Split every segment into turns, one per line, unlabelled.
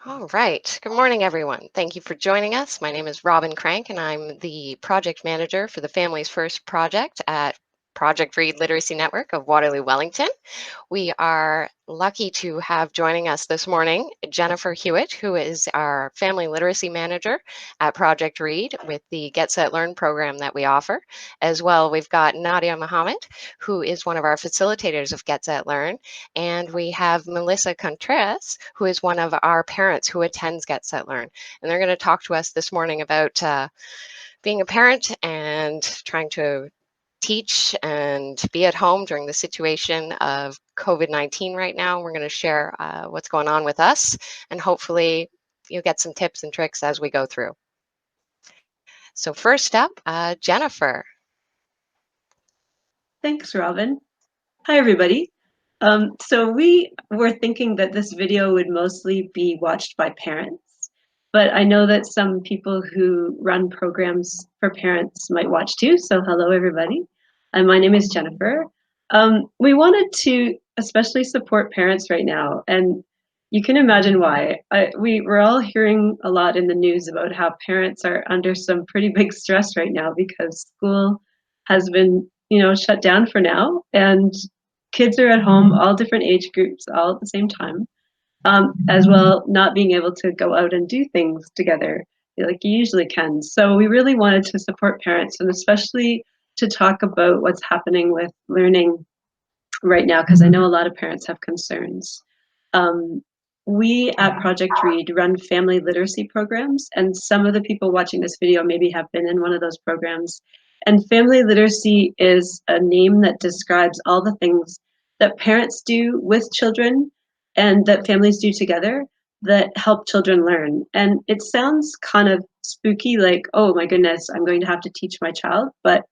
All right. Good morning, everyone. Thank you for joining us. My name is Robin Crank, and I'm the project manager for the Families First project at Project Read Literacy Network of Waterloo, Wellington. We are lucky to have joining us this morning Jennifer Hewitt, who is our family literacy manager at Project Read with the Get Set Learn program that we offer. As well, we've got Nadia Muhammud, who is one of our facilitators of Get Set Learn, and we have Melisa Contreras, who is one of our parents who attends Get Set Learn. And they're going to talk to us this morning about being a parent and trying to teach and be at home during the situation of COVID-19 right now. We're going to share what's going on with us, and hopefully you'll get some tips and tricks as we go through. So first up, Jennifer.
Thanks, Robin. Hi, everybody. So we were thinking that this video would mostly be watched by parents, but I know that some people who run programs for parents might watch too. So hello, everybody. And my name is Jennifer. We wanted to especially support parents right now, and you can imagine why. We're all hearing a lot in the news about how parents are under some pretty big stress right now because school has been shut down for now, and kids are at home, all different age groups, all at the same time, as well, not being able to go out and do things together like you usually can. So we really wanted to support parents, and especially to talk about what's happening with learning right now, because I know a lot of parents have concerns. Um, we at Project Read run family literacy programs, and some of the people watching this video maybe have been in one of those programs. And family literacy is a name that describes all the things that parents do with children and that families do together that help children learn. And it sounds kind of spooky, like, oh my goodness, I'm going to have to teach my child. But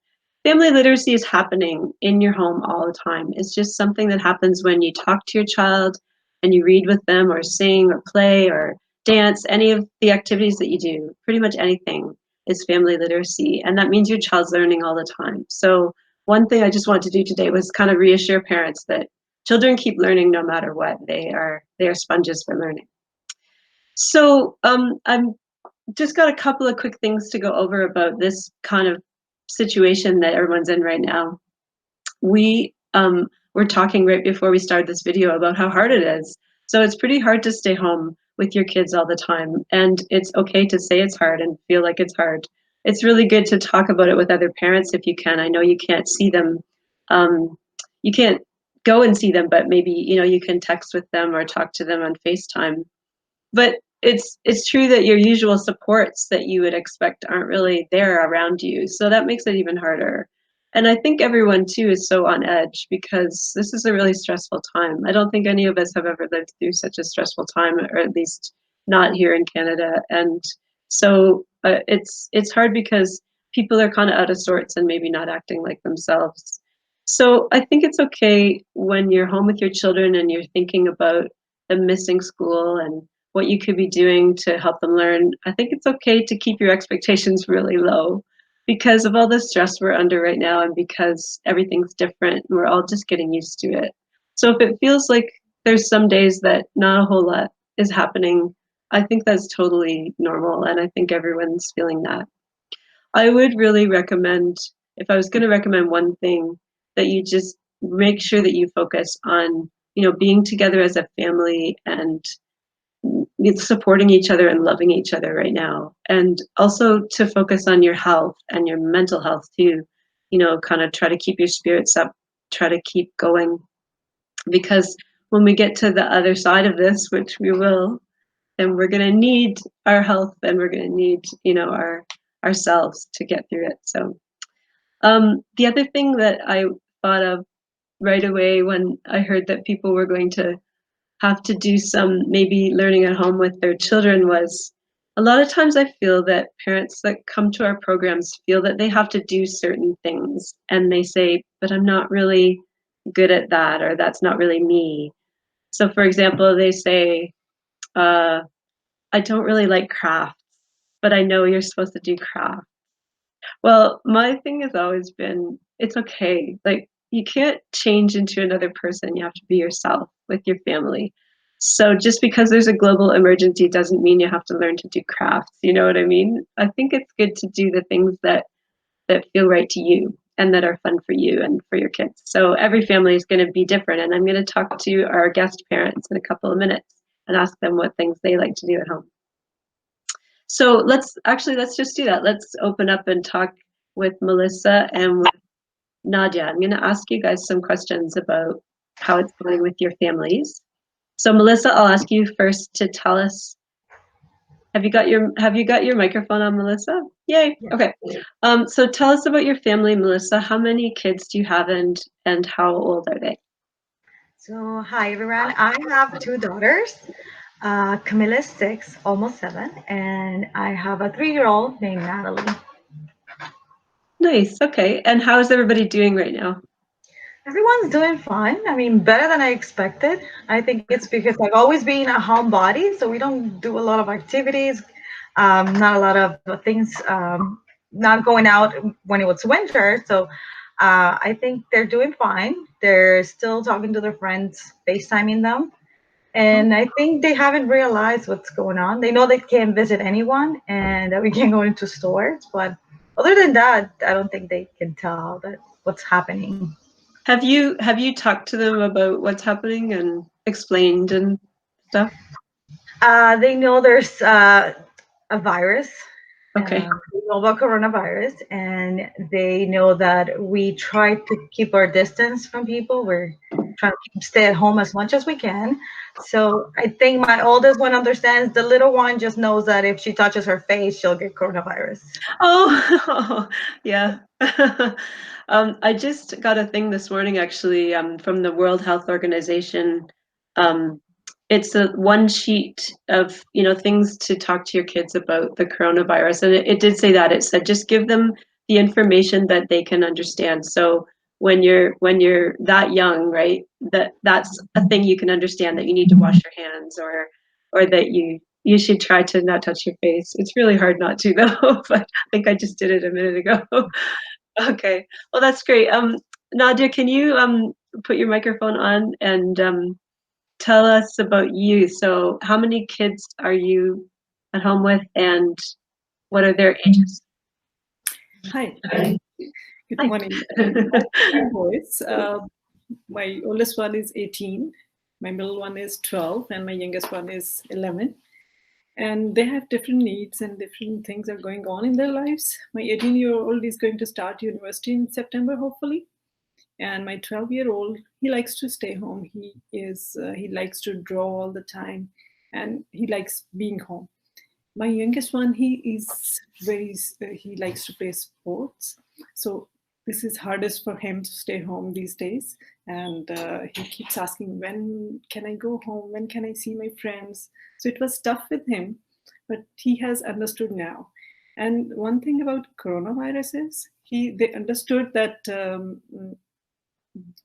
family literacy is happening in your home all the time. It's just something that happens when you talk to your child and you read with them or sing or play or dance, any of the activities that you do, pretty much anything is family literacy. And that means your child's learning all the time. So one thing I just wanted to do today was kind of reassure parents that children keep learning no matter what. They are sponges for learning. So I'm just got a couple of quick things to go over about this kind of situation that everyone's in right now. We were talking right before we started this video about how hard it is. So it's pretty hard to stay home with your kids all the time, and it's okay to say it's hard and feel like it's hard. It's really good to talk about it with other parents if you can. I know you can't see them, you can't go and see them, but maybe you can text with them or talk to them on FaceTime. But it's true that your usual supports that you would expect aren't really there around you, so that makes it even harder. And I think everyone too is so on edge because this is a really stressful time. I don't think any of us have ever lived through such a stressful time, or at least not here in Canada. And so it's hard because people are kind of out of sorts and maybe not acting like themselves. So I think it's okay when you're home with your children and you're thinking about them missing school and what you could be doing to help them learn. I think it's okay to keep your expectations really low because of all the stress we're under right now and because everything's different and we're all just getting used to it. So if it feels like there's some days that not a whole lot is happening, I think that's totally normal, and I think everyone's feeling that. I would really recommend, if I was going to recommend one thing, that you just make sure that you focus on, being together as a family and supporting each other and loving each other right now. And also to focus on your health and your mental health too, kind of try to keep your spirits up, try to keep going. Because when we get to the other side of this, which we will, then we're going to need our health and we're going to need, ourselves to get through it. So the other thing that I thought of right away when I heard that people were going to have to do some maybe learning at home with their children was, a lot of times I feel that parents that come to our programs feel that they have to do certain things and they say, but I'm not really good at that, or that's not really me. So for example, they say, I don't really like crafts, but I know you're supposed to do craft. Well, my thing has always been, it's okay. Like, you can't change into another person. You have to be yourself with your family. So just because there's a global emergency doesn't mean you have to learn to do crafts. You know what I mean? I think it's good to do the things that feel right to you and that are fun for you and for your kids. So every family is going to be different. And I'm going to talk to our guest parents in a couple of minutes and ask them what things they like to do at home. So let's just do that. Let's open up and talk with Melisa and with Nadia. I'm going to ask you guys some questions about how it's going with your families. So Melisa, I'll ask you first to tell us. Have you got your microphone on, Melisa? Yay.
Yeah.
Okay. So tell us about your family, Melisa. How many kids do you have and how old are they?
So, hi everyone. I have two daughters. Camilla is 6, almost 7, and I have a 3-year-old named Natalie.
Nice. Okay. And how is everybody doing right now?
Everyone's doing fine. I mean, better than I expected. I think it's because I've always been a homebody, so we don't do a lot of activities, not a lot of things, not going out when it was winter. So I think they're doing fine. They're still talking to their friends, FaceTiming them. And I think they haven't realized what's going on. They know they can't visit anyone and that we can't go into stores. But other than that, I don't think they can tell that what's happening.
Have you talked to them about what's happening and explained and stuff?
They know there's a virus.
Okay.
They know about coronavirus, and they know that we try to keep our distance from people. We're trying to stay at home as much as we can. So I think my oldest one understands. The little one just knows that if she touches her face, she'll get coronavirus.
Oh, yeah. I just got a thing this morning actually from the World Health Organization. It's a one sheet of things to talk to your kids about the coronavirus, and it did say that. It said just give them the information that they can understand. So when you're that young, right, that's a thing you can understand, that you need to wash your hands, or that you should try to not touch your face. It's really hard not to though, but I think I just did it a minute ago. Okay, well that's great. Nadia, can you put your microphone on and tell us about you? So how many kids are you at home with, and what are their ages?
Hi. Good morning. I have three boys. My oldest one is 18, my middle one is 12, and my youngest one is 11. And they have different needs and different things are going on in their lives. My 18-year-old is going to start university in September, hopefully. And my 12-year-old, he likes to stay home. He likes to draw all the time, and he likes being home. My youngest one, he likes to play sports. So this is hardest for him to stay home these days. And he keeps asking, when can I go home? When can I see my friends? So it was tough with him, but he has understood now. And one thing about coronavirus is they understood that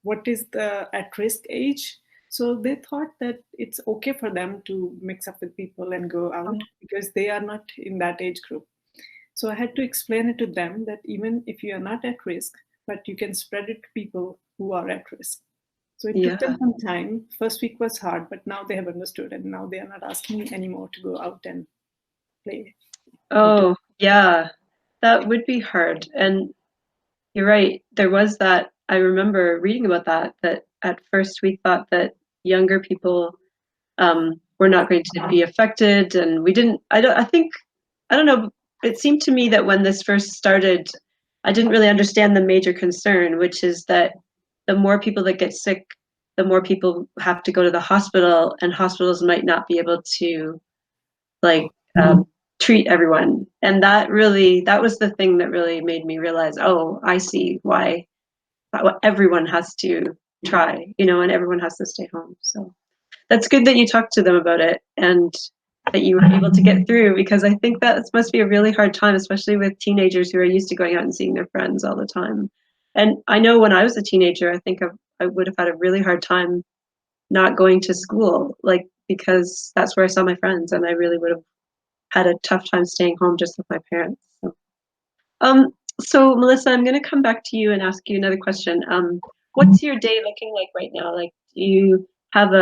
what is the at-risk age. So they thought that it's okay for them to mix up with people and go out because they are not in that age group. So I had to explain it to them that even if you are not at risk, but you can spread it to people who are at risk. So it took them some time. First week was hard, but now they have understood, and now they are not asking me anymore to go out and play.
Oh, yeah, that would be hard. And you're right. There was that. I remember reading about that at first we thought that younger people were not going to be affected, and we didn't. I don't know. It seemed to me that when this first started, I didn't really understand the major concern, which is that the more people that get sick, the more people have to go to the hospital, and hospitals might not be able to treat everyone. And that was the thing that really made me realize, oh, I see why everyone has to try, and everyone has to stay home. So that's good that you talked to them about it and that you were able to get through, because I think that must be a really hard time, especially with teenagers who are used to going out and seeing their friends all the time. And I know when I was a teenager, I think I would have had a really hard time not going to school, because that's where I saw my friends, and I really would have had a tough time staying home just with my parents. So Melisa, I'm going to come back to you and ask you another question. What's your day looking like right now? Like, do you have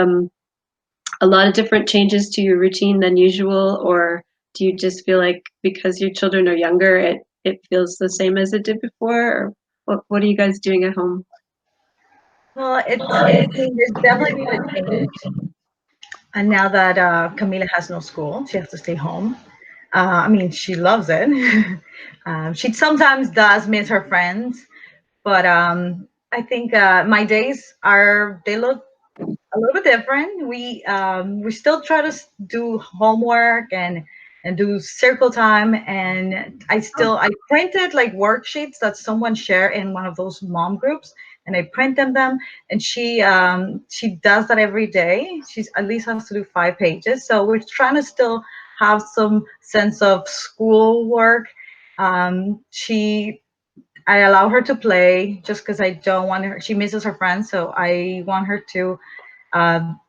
a lot of different changes to your routine than usual, or do you just feel like because your children are younger, it feels the same as it did before? Or what are you guys doing at home?
Well, I mean, there's definitely been a change. And now that Camila has no school, she has to stay home. I mean, she loves it. She sometimes does miss her friends, but I think my days they look a little bit different. We still try to do homework and do circle time, and I printed like worksheets that someone shared in one of those mom groups, and I print them. And she does that every day. She's at least has to do 5 pages. So we're trying to still have some sense of schoolwork. She I allow her to play just because I don't want her. She misses her friends, so I want her to um,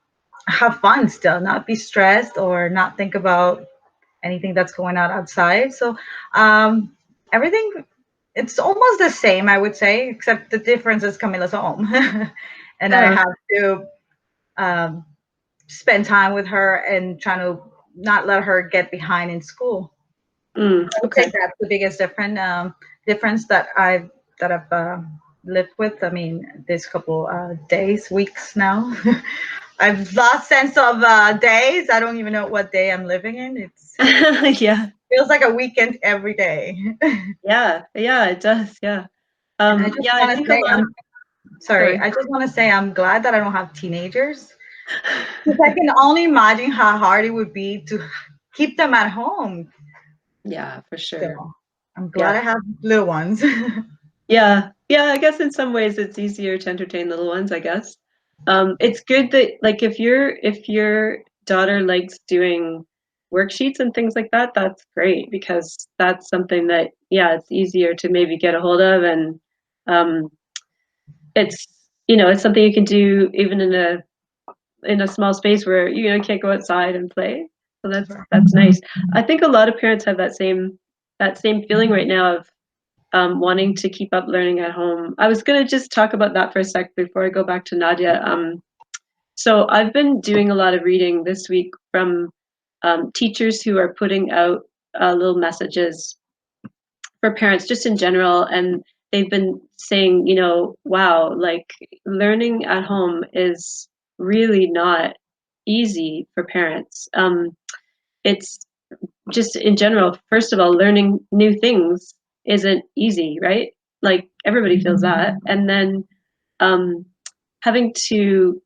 have fun still, not be stressed or not think about anything that's going on outside. So um, everything, it's almost the same, I would say, except the difference is Camila's home, and I have to um, spend time with her and trying to not let her get behind in school. I would say
Okay.
that's the biggest difference that I've lived with. I mean, this couple days, weeks now. I've lost sense of days. I don't even know what day I'm living in.
Yeah.
Feels like a weekend every day.
Yeah. Yeah, it does. Yeah.
And I just
Yeah, I
want to
think a
say,
lot of, sorry.
I just want to say I'm glad that I don't have teenagers. Because I can only imagine how hard it would be to keep them at home.
Yeah, for sure.
So I'm glad
Yeah.
I have little ones.
Yeah. Yeah, I guess in some ways it's easier to entertain little ones, I guess. It's good that like if your daughter likes doing worksheets and things like that, that's great because that's something that, yeah, it's easier to maybe get a hold of, and um it's it's something you can do even in a small space where you can't go outside and play. So that's nice. I think a lot of parents have that same feeling right now of wanting to keep up learning at home. I was going to just talk about that for a sec before I go back to Nadia. So I've been doing a lot of reading this week from teachers who are putting out little messages for parents just in general, and they've been saying, wow, like learning at home is really not easy for parents. It's just in general, first of all, learning new things isn't easy, right? Like everybody feels that. And then um, having to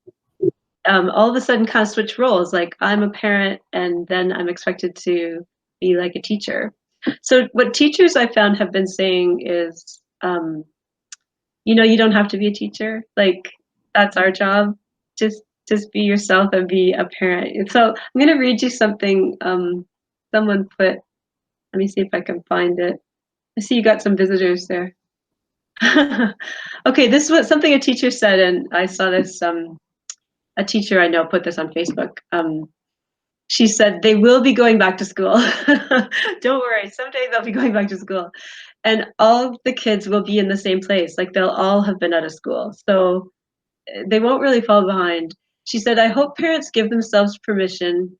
all of a sudden kind of switch roles. Like I'm a parent and then I'm expected to be like a teacher. So what teachers I found have been saying is, you don't have to be a teacher. Like that's our job. Just be yourself and be a parent. And so I'm going to read you something someone put. Let me see if I can find it. I see you got some visitors there. Okay, this was something a teacher said, and I saw this. A teacher I know put this on Facebook. She said they will be going back to school. Don't worry, someday they'll be going back to school, and all of the kids will be in the same place. Like they'll all have been out of school, so they won't really fall behind. She said, "I hope parents give themselves permission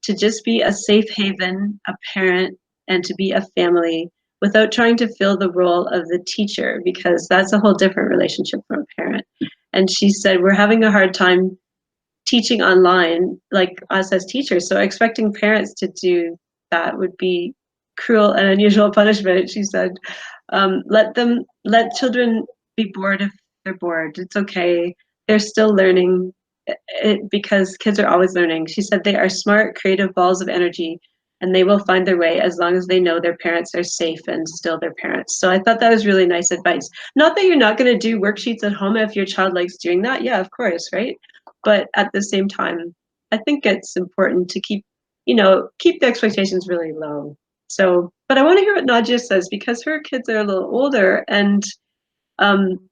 to just be a safe haven, a parent, and to be a family without trying to fill the role of the teacher, because that's a whole different relationship from a parent." And she said, "We're having a hard time teaching online, like us as teachers. So expecting parents to do that would be cruel and unusual punishment." She said, let children be bored if they're bored. It's okay. They're still learning because kids are always learning. She said they are smart, creative balls of energy, and they will find their way as long as they know their parents are safe and still their parents. So I thought that was really nice advice. Not that you're not going to do worksheets at home if your child likes doing that. Yeah, of course, right? But at the same time, I think it's important to keep the expectations really low. So, but I want to hear what Nadia says because her kids are a little older, and um,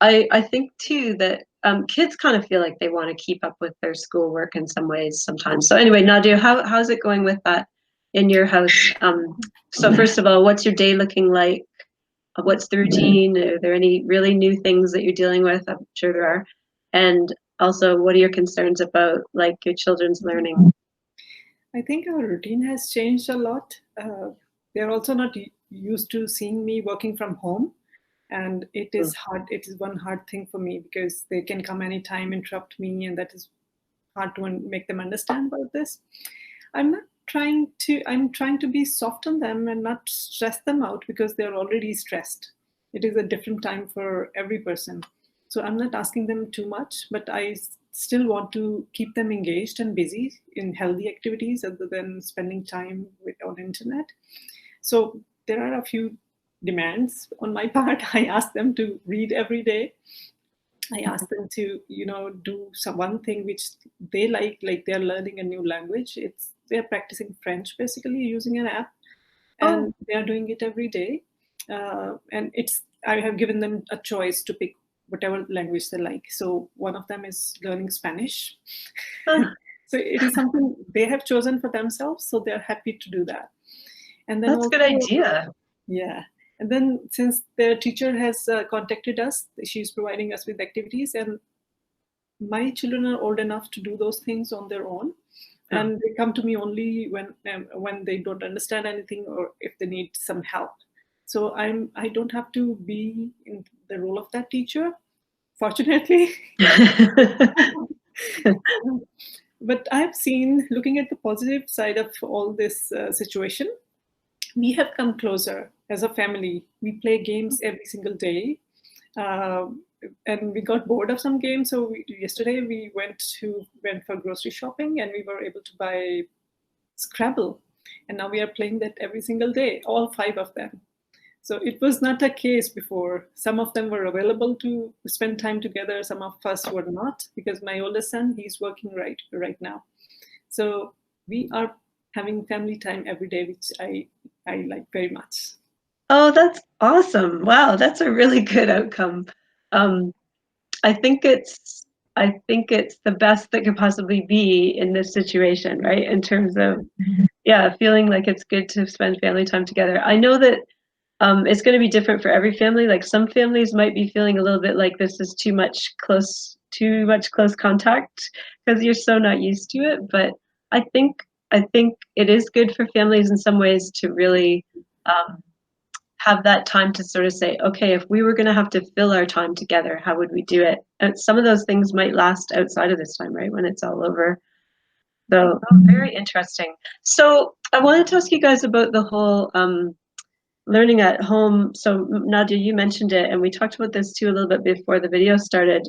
I think too that kids kind of feel like they want to keep up with their schoolwork in some ways sometimes. So anyway, Nadia, how's it going with that in your house? So first of all, what's your day looking like? What's the routine? Are there any really new things that you're dealing with? I'm sure there are. And also, what are your concerns about like your children's learning?
I think our routine has changed a lot. They're also not used to seeing me working from home. And it is hard. It is one hard thing for me because they can come anytime, interrupt me, and that is hard to make them understand about this. I'm trying to be soft on them and not stress them out because they're already stressed. It is a different time for every person. So I'm not asking them too much, but I still want to keep them engaged and busy in healthy activities other than spending time on internet. So there are a few demands on my part. I ask them to read every day. I ask them to, do one thing which they like they're learning a new language. They're practicing French basically using an app, and they are doing it every day. And I have given them a choice to pick whatever language they like. So one of them is learning Spanish. So it is something they have chosen for themselves. So they're happy to do that. And then
that's a good idea.
Yeah. And then since their teacher has contacted us, she's providing us with activities, and my children are old enough to do those things on their own. And they come to me only when they don't understand anything or if they need some help. So I don't have to be in the role of that teacher, fortunately. But I've seen, looking at the positive side of all this situation, we have come closer as a family. We play games every single day. And we got bored of some games. So yesterday we went for grocery shopping, and we were able to buy Scrabble. And now we are playing that every single day, all 5 of them. So it was not a case before. Some of them were available to spend time together. Some of us were not, because my oldest son, he's working right now. So we are having family time every day, which I like very much.
Oh, that's awesome. Wow, that's a really good outcome. I think it's the best that could possibly be in this situation, right? In terms of, feeling like it's good to spend family time together. I know that it's going to be different for every family. Like some families might be feeling a little bit like this is too much close contact because you're so not used to it. But I think it is good for families in some ways to really have that time to sort of say, okay, if we were going to have to fill our time together, how would we do it? And some of those things might last outside of this time, right? When it's all over. So very interesting. So I wanted to ask you guys about the whole learning at home. So Nadia, you mentioned it, and we talked about this too a little bit before the video started.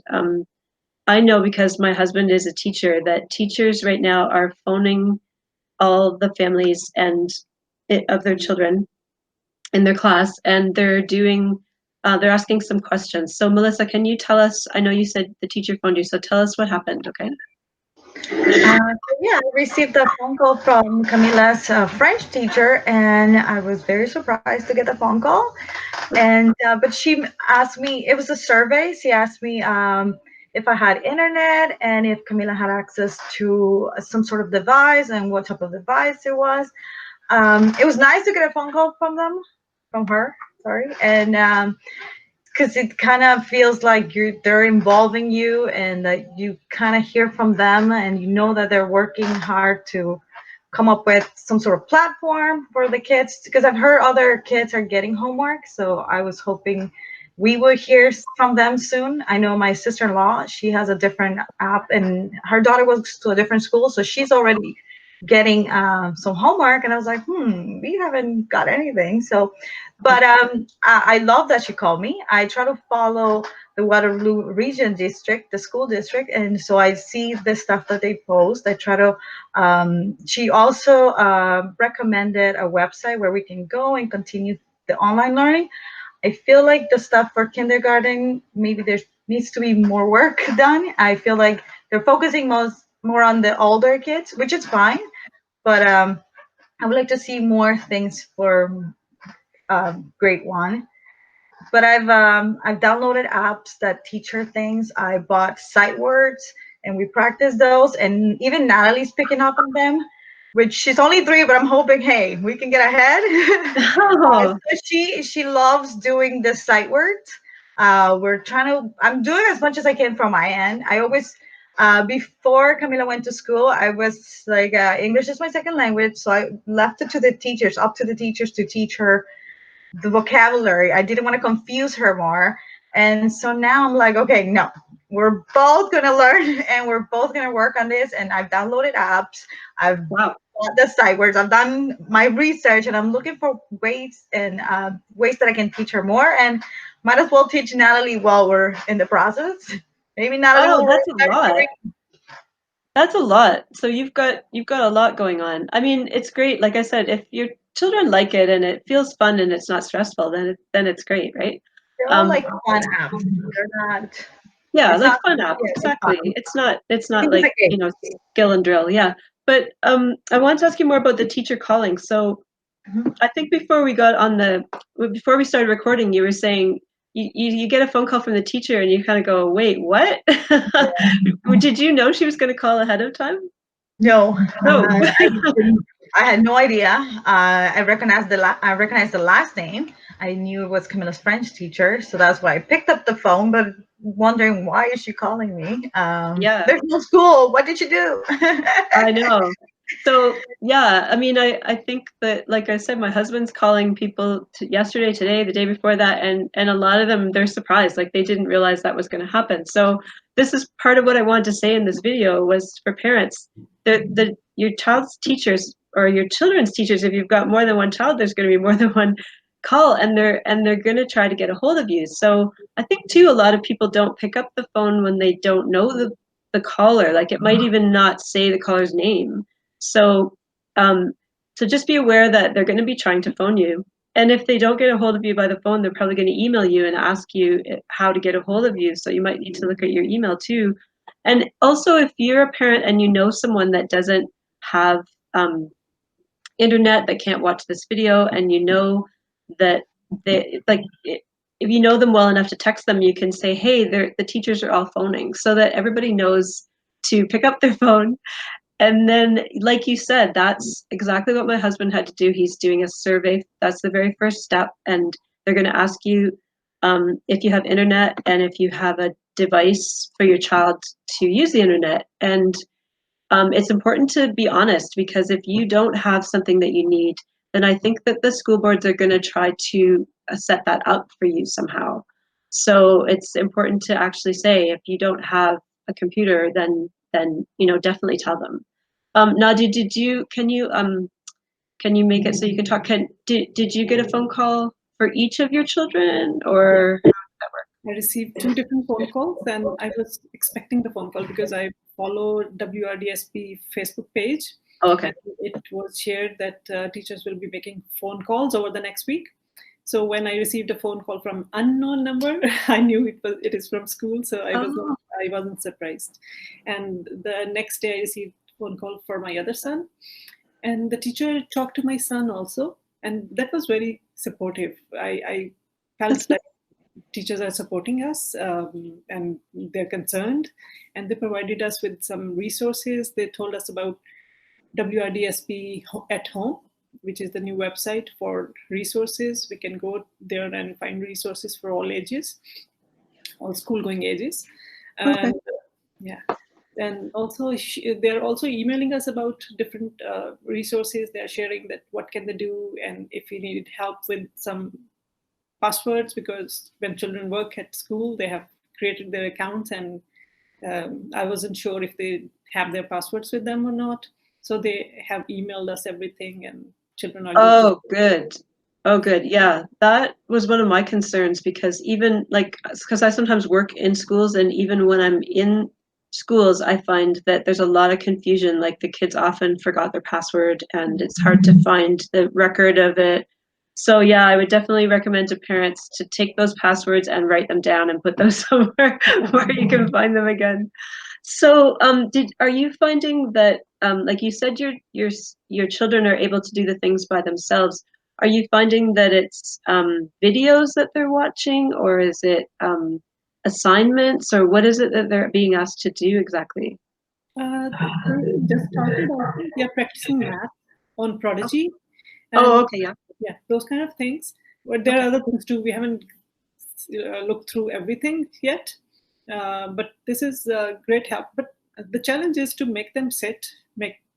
I know because my husband is a teacher that teachers right now are phoning all the families of their children in their class, and they're asking some questions. So Melisa, can you tell us, I know you said the teacher phoned you, so tell us what happened, okay?
I received a phone call from Camila's French teacher, and I was very surprised to get the phone call. And but she asked me, it was a survey. She asked me if I had internet and if Camila had access to some sort of device and what type of device it was. It was nice to get a phone call from her. Sorry, and because it kind of feels like they're involving you, and that you kind of hear from them, and you know that they're working hard to come up with some sort of platform for the kids, because I've heard other kids are getting homework, so I was hoping we would hear from them soon. I know my sister-in-law, she has a different app, and her daughter goes to a different school, so she's already getting some homework, and I was like, we haven't got anything. So but I love that she called me. I try to follow the Waterloo Region District, the school district, and so I see the stuff that they post. I try to she also recommended a website where we can go and continue the online learning. I feel like the stuff for kindergarten, maybe there needs to be more work done. I feel like they're focusing more on the older kids, which is fine, but I would like to see more things for grade 1. But I've downloaded apps that teach her things. I bought sight words, and we practice those, and even Natalie's picking up on them, which she's only 3, but I'm hoping, hey, we can get ahead. So she loves doing the sight words. I'm doing as much as I can from my end. I always Before Camila went to school, I was like, English is my second language, so I left it to the teachers, up to the teachers to teach her the vocabulary. I didn't want to confuse her more. And so now I'm like, okay, no, we're both going to learn and we're both going to work on this. And I've downloaded apps. I've
Wow.
bought the site words. I've done my research and I'm looking for ways that I can teach her more. And might as well teach Natalie while we're in the process. Maybe Natalie
Oh,
will
that's a lot.
work.
That's a lot. So you've got a lot going on. I mean, it's great. Like I said, if your children like it and it feels fun and it's not stressful, then it's great, right?
They're all like fun apps. They're not.
Yeah,
It's
like
not,
fun apps.
yeah, it's
Exactly.
fun.
It's not
It's
like,
a game.
you know, skill and drill. Yeah. But I want to ask you more about the teacher calling. So I think before we started recording, you were saying you get a phone call from the teacher and you kind of go, wait, what? Did you know she was going to call ahead of time?
No,
No.
I had no idea. I recognized the last name. I knew it was Camilla's French teacher, so that's why I picked up the phone. But wondering why is she calling me?
Yeah.
There's no school. What did you do?
I know. So yeah, I mean, I think that, like I said, my husband's calling people yesterday, today, the day before that, and a lot of them, they're surprised, like they didn't realize that was going to happen. So this is part of what I wanted to say in this video was for parents, your child's teachers or your children's teachers, if you've got more than one child, there's going to be more than one call, and they're going to try to get a hold of you. So I think too, a lot of people don't pick up the phone when they don't know the caller. Like it might even not say the caller's name. So so just be aware that they're going to be trying to phone you. And if they don't get a hold of you by the phone, they're probably going to email you and ask you how to get a hold of you. So you might need to look at your email too. And also, if you're a parent and you know someone that doesn't have internet, that can't watch this video, and you know that they like, if you know them well enough to text them, you can say, hey, the teachers are all phoning, so that everybody knows to pick up their phone. And then, like you said, that's exactly what my husband had to do. He's doing a survey. That's the very first step. And they're going to ask you if you have internet and if you have a device for your child to use the internet. And it's important to be honest, because if you don't have something that you need, then I think that the school boards are going to try to set that up for you somehow. So it's important to actually say, if you don't have a computer, then definitely tell them. Nadia, can you make it so you can talk? Did you get a phone call for each of your children, or how did that work?
I received 2 different phone calls, and I was expecting the phone call because I follow WRDSP Facebook page.
Oh, okay.
It was shared that teachers will be making phone calls over the next week. So when I received a phone call from unknown number, I knew it is from school. So I wasn't surprised. And the next day I received a phone call for my other son, and the teacher talked to my son also, and that was very supportive. I felt that teachers are supporting us, and they're concerned, and they provided us with some resources. They told us about WRDSP at Home, which is the new website for resources. We can go there and find resources for all ages, all school-going ages. And yeah, and also they're also emailing us about different resources. They're sharing that what can they do, and if we need help with some passwords, because when children work at school, they have created their accounts, and I wasn't sure if they have their passwords with them or not. So they have emailed us everything, and children are.
Oh, good. Oh, good. Yeah, that was one of my concerns, because even because I sometimes work in schools, and even when I'm in schools, I find that there's a lot of confusion. Like the kids often forgot their password, and it's hard to find the record of it. So yeah, I would definitely recommend to parents to take those passwords and write them down and put them somewhere where you can find them again. So are you finding that, like you said, your children are able to do the things by themselves? Are you finding that it's videos that they're watching, or is it assignments, or what is it that they're being asked to do exactly?
They just started. I think they are practicing math on Prodigy.
Oh, okay, yeah.
Yeah, those kind of things. But there are other things too. We haven't looked through everything yet, but this is great help. But the challenge is to make them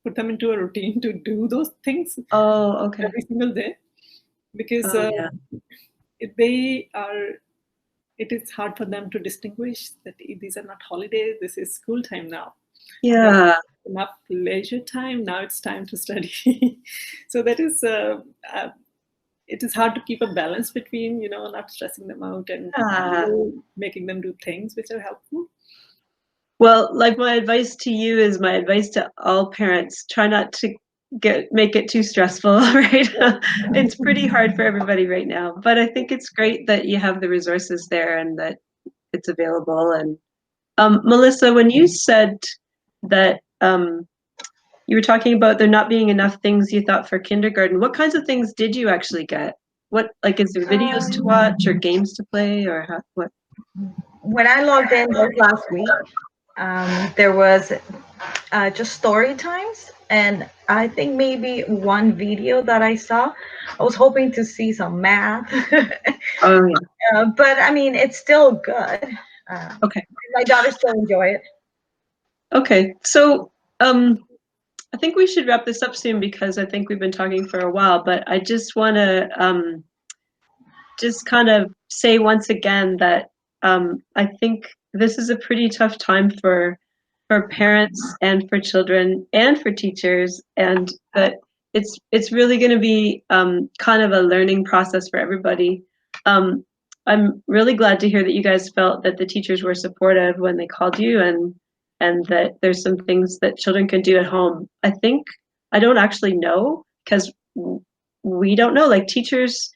put them into a routine to do those things every single day, because it is hard for them to distinguish that these are not holidays, this is school time now.
Yeah.
Enough leisure time, now it's time to study. So that is, it is hard to keep a balance between, not stressing them out and making them do things which are helpful.
Well, like my advice to you is my advice to all parents: try not to make it too stressful, right? It's pretty hard for everybody right now, but I think it's great that you have the resources there and that it's available. And Melisa, when you said that you were talking about there not being enough things you thought for kindergarten, what kinds of things did you actually get? What, like, is there videos to watch or games to play, or what?
When I logged in last week, there was just story times, and I think maybe one video that I saw, I was hoping to see some math.
Oh yeah.
But I mean, it's still good.
Okay.
My daughters still enjoy it.
Okay, so I think we should wrap this up soon because I think we've been talking for a while, but I just want to just kind of say once again that I think this is a pretty tough time for parents and for children and for teachers, and that it's really going to be kind of a learning process for everybody. I'm really glad to hear that you guys felt that the teachers were supportive when they called you, and that there's some things that children can do at home. I don't actually know, because we don't know, like teachers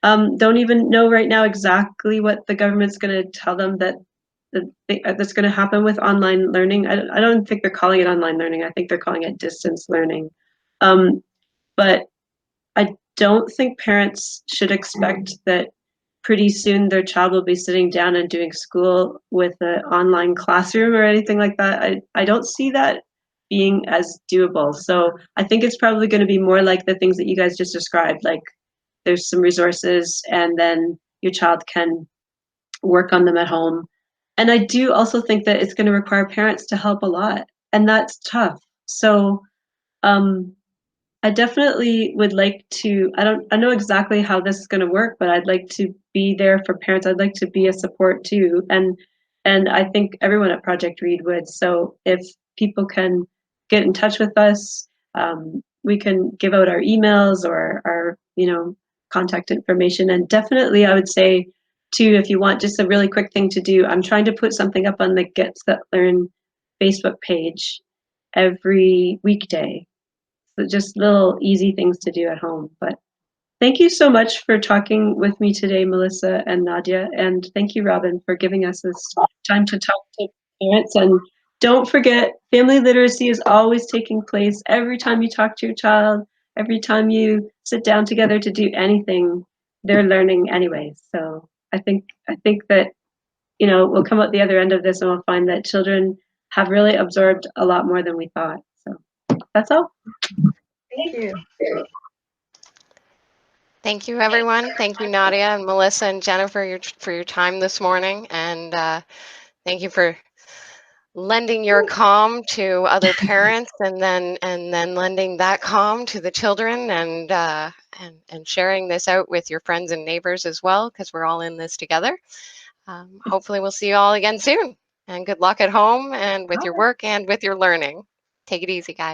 don't even know right now exactly what the government's going to tell them that's going to happen with online learning. I don't think they're calling it online learning. I think they're calling it distance learning. But I don't think parents should expect that pretty soon their child will be sitting down and doing school with an online classroom or anything like that. I don't see that being as doable. So I think it's probably going to be more like the things that you guys just described, like there's some resources and then your child can work on them at home. And I do also think that it's going to require parents to help a lot, and that's tough. So I definitely would like to, I know exactly how this is going to work, but I'd like to be there for parents. I'd like to be a support too. And I think everyone at Project Read would. So if people can get in touch with us, we can give out our emails or our, contact information. And definitely I would say too, if you want just a really quick thing to do, I'm trying to put something up on the Get Set Learn Facebook page every weekday. So just little easy things to do at home. But thank you so much for talking with me today, Melisa and Nadia. And thank you, Robin, for giving us this time to talk to parents. And don't forget, family literacy is always taking place every time you talk to your child, every time you sit down together to do anything, they're learning anyway. So I think that, we'll come out the other end of this and we'll find that children have really absorbed a lot more than we thought. So that's all.
Thank you.
Thank you, everyone. Thank you, Nadia and Melisa and Jennifer, for your time this morning. And thank you for lending your calm to other parents, and then lending that calm to the children, and sharing this out with your friends and neighbors as well, because we're all in this together. Hopefully we'll see you all again soon. And good luck at home and with your work and with your learning. Take it easy, guys.